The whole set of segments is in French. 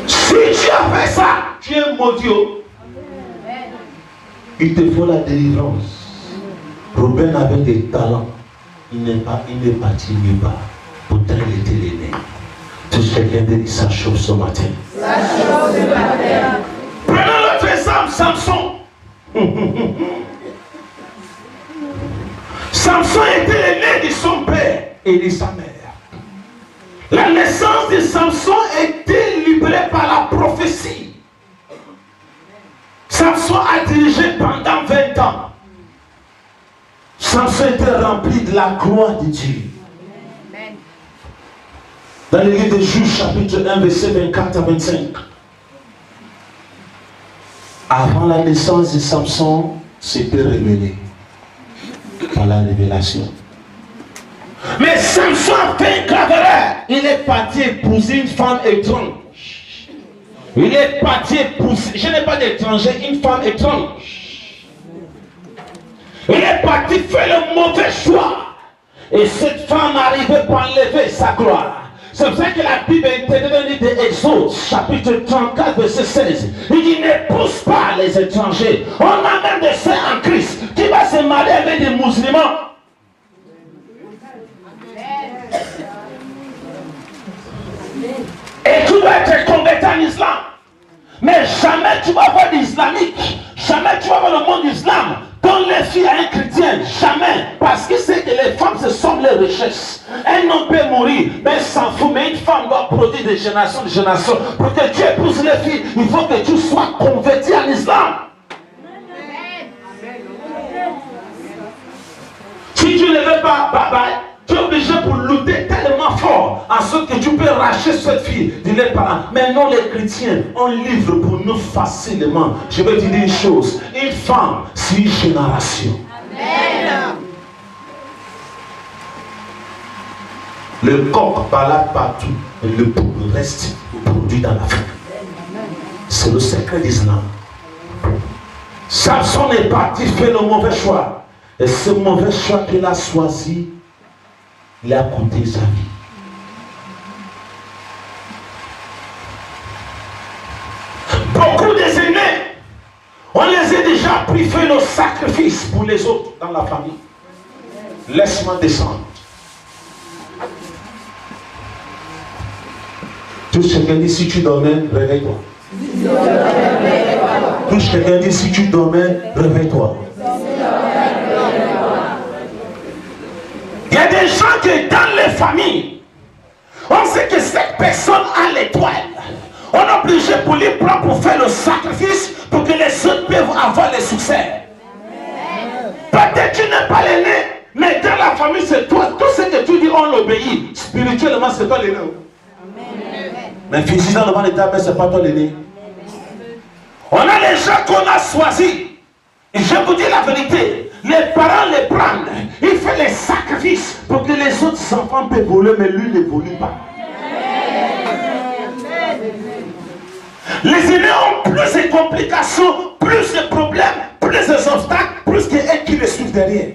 Si tu as fait ça, tu es maudit. Il te faut la délivrance. Robin avait des talents. Il n'est parti nulle part. Pourtant, il était l'aîné. Touche quelqu'un de dit ça chauffe ce matin. Ça chauffe ce matin. Prenons l'autre exemple, Samson. Samson était l'aîné de son père et de sa mère. La naissance de Samson était libérée par la prophétie. Samson a dirigé pendant 20 ans. Samson était rempli de la gloire de Dieu. Dans le livre de Juges, chapitre 1, verset 24 à 25. Avant la naissance de Samson, c'était révélé par la révélation. Mais Samson a fait un grave erreur. Il est parti épouser une femme étrange. Il est parti épouser, je n'ai pas d'étranger, une femme étrange. Il est parti faire le mauvais choix. Et cette femme arrivait pour enlever sa gloire. C'est pour ça que la Bible intervenue de Exode, chapitre 34, verset 16. Il dit, n'épouse pas les étrangers. On a même des saints en Christ qui va se marier avec des musulmans. Et tu dois être converti en islam. Mais jamais tu vas voir l'islamique. Jamais tu vas voir le monde islam. Donne les filles à un chrétien. Jamais. Parce que c'est que les femmes, ce sont les richesses. Un homme peut mourir, mais elle s'en fout. Mais une femme doit produire des générations. Pour que tu épouses les filles, il faut que tu sois converti en islam. Si tu ne veux pas, tu es obligé pour lutter tellement fort en sorte que tu peux racheter cette fille de les parents. Mais non, les chrétiens, on livre pour nous facilement. Je vais te dire une chose. Une femme, c'est une génération. Amen. Le coq balade partout et le peuple reste produit dans l'Afrique. C'est le secret d'Islam. Samson est parti faire le mauvais choix. Et ce mauvais choix qu'il a choisi, il a coûté sa vie. Beaucoup des aînés, on les a déjà pris faire le sacrifice pour les autres dans la famille. Laisse-moi descendre. Touche quelqu'un dit, si tu dormais, réveille-toi. Touche quelqu'un dit, si tu dormais, réveille-toi. Il y a des gens qui dans les familles, on sait que cette personne a l'étoile. On est obligé pour lui prendre pour faire le sacrifice pour que les autres peuvent avoir le succès. Peut-être que tu n'es pas l'aîné, mais dans la famille c'est toi. Tout ce que tu dis, on l'obéit. Spirituellement, c'est toi l'aîné. Mais physiquement, devant l'état, mais c'est pas toi l'aîné. On a les gens qu'on a choisis. Et je vous dis la vérité. Les parents les prennent. Il fait les sacrifices pour que les autres enfants peuvent voler, mais lui ne vole pas. Les aînés ont plus de complications, plus de problèmes, plus d'obstacles, plus qu'eux qui les suivent derrière.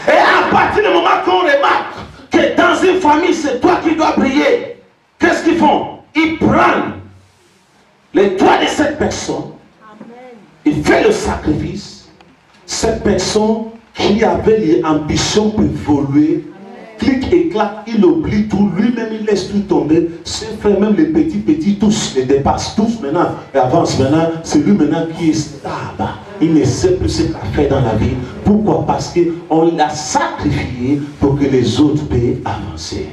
Et à partir du moment qu'on remarque que dans une famille, c'est toi qui dois briller, qu'est-ce qu'ils font? Ils prennent les droits de cette personne, il fait le sacrifice. Cette personne qui avait l'ambition pour évoluer, clic et clac, il oublie tout, lui-même il laisse tout tomber. Ses frères, même les petits, tous les dépassent, tous maintenant, et avance maintenant, c'est lui maintenant qui est stable. Il ne sait plus ce qu'il a fait dans la vie. Pourquoi? Parce qu'on l'a sacrifié pour que les autres puissent avancer.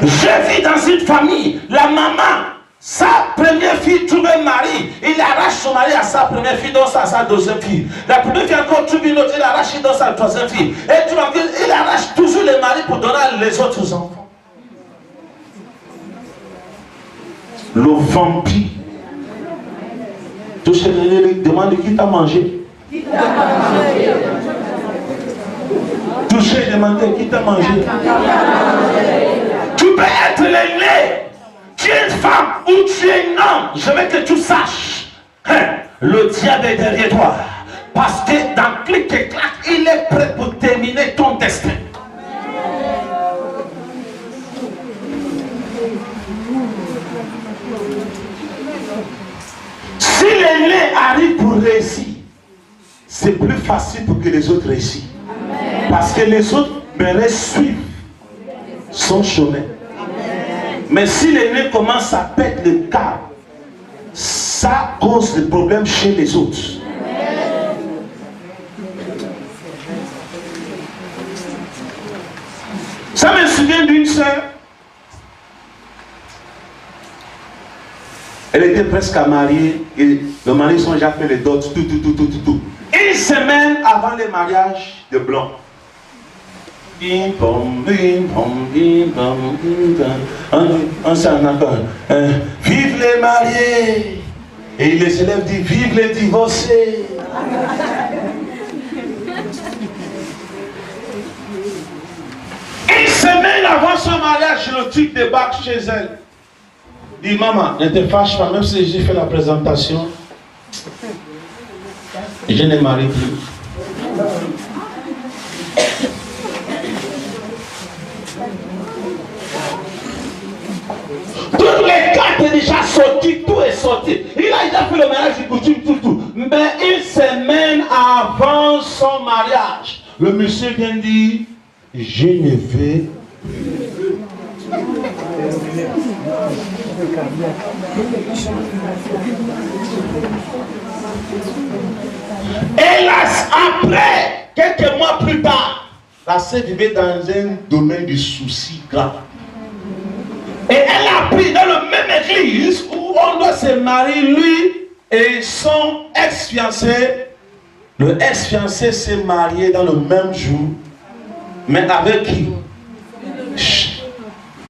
Je vis dans une famille, la maman, sa première fille trouve un mari, il arrache son mari à sa première fille, donc à sa deuxième fille. La première fille encore trouve une autre, il arrache dans sa troisième fille. Et tu vas dire, il arrache toujours les maris pour donner les autres enfants. Le vampire. Touche les demande qui t'a mangé. Toucher, demander qui t'a mangé. Tu peux être l'aîné. Tu es une femme ou tu es un homme. Je veux que tu saches. Le diable est derrière toi. Parce que dans clic et clac, il est prêt pour te que les autres réussissent. Parce que les autres devraient suivre son chemin. Mais si l'aîné commence à perdre le câble, ça cause des problèmes chez les autres. Ça me souvient d'une sœur. Elle était presque à marier et le mari son déjà fait les dots, tout. Une semaine avant le mariage de blanc. Bim bam, bim bam, bim bam, bim bam. On s'en accorde. Vive les mariés. Et les élèves disent vive les divorcés. Une semaine avant son mariage, le type débarque chez elle. Dit maman, ne te fâche pas, même si j'ai fait la présentation, je ne marie plus. Toutes les cartes sont déjà sorties, tout est sorti. Il a déjà fait le mariage du coutume, tout. Mais une semaine avant son mariage, le monsieur vient dire, je ne vais hélas, après, quelques mois plus tard, la sœur vivait dans un domaine de soucis graves. Et elle a pris dans la même église où on doit se marier, lui et son ex-fiancé. Le ex-fiancé s'est marié dans le même jour, mais avec qui?